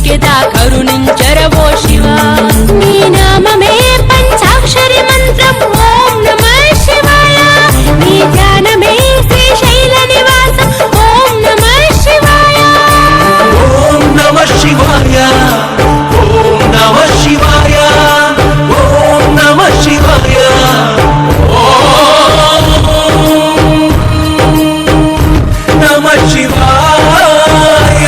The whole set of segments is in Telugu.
మొక్కెదా కరుణించరవో శివా. నీ నామమే పంచాక్షరి మంత్రం ఓం నమః శివాయ. నీ ధ్యానమే శ్రీశైల నివాసం ఓం నమః శివాయ. ఓం నమః శివాయ. ఓం నమః శివాయ. ఓం నమః శివాయ. ఓం నమః శివాయ.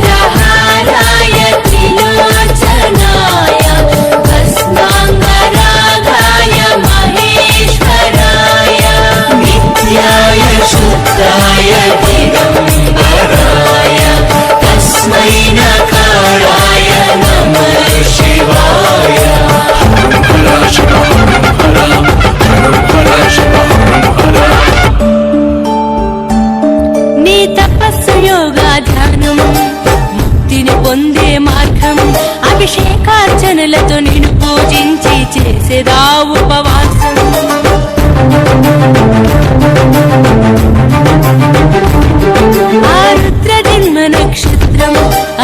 నాగేంద్రహారాయ త్రిలోచనాయ భస్మాంగరాగాయ మహేశ్వరాయ నిత్యాయ శుద్ధాయ దిగంబరాయ తస్మై నకారాయ నమః శివాయ. హర శివ హర శివ హర. నీ తపస్సు యోగా ధ్యానం ముక్తిని పొందే మార్గం. అభిషేకార్చనలతో నిన్ను పూజించి చేసేదా ఉపవాసం. ఆ రుద్ర జన్మ నక్షత్రం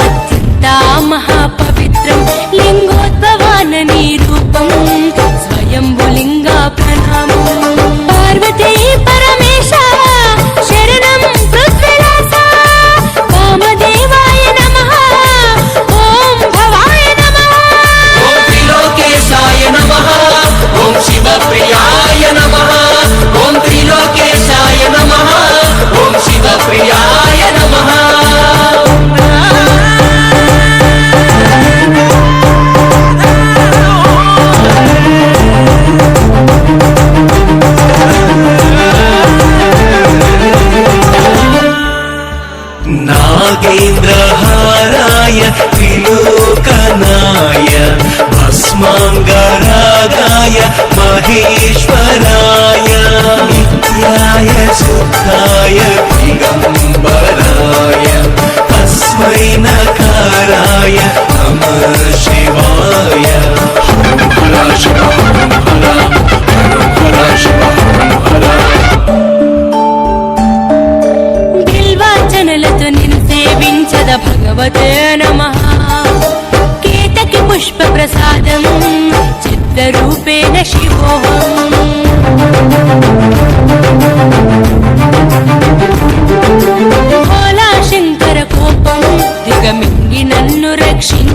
అత్యంత మహాపవిత్రం. లింగోద్భవాన నీ రూపం స్వయంభులింగ ప్రణామం. పార్వతీ పరమేశ శరణం పృథ్వీరాస. వామదేవాయ నమః ఓం భవాయ నమః. ఓం త్రిలోకేశాయ నమః. ఓం శివప్రియాయ నమః. ఓం త్రిలోకేశాయ నమః. ఓం శివప్రియాయ నమః. నాగేంద్రహారాయ త్రిలోకనాయ భస్మాంగరాగాయ మహేశ్వరాయ నిత్యాయ శుద్ధాయ దిగంబరాయ తస్మై నకారాయ నమః శివాయ. హర శివ హర హర శివ హర. బిల్వార్చనలతో నిన్ను సేవించద భగవతే నమః. కేతకి పుష్ప ప్రసాదం చిత్రరూపేణ శివోహం. భోలా శంకర కోపం దిగమింగి నన్ను రక్షించ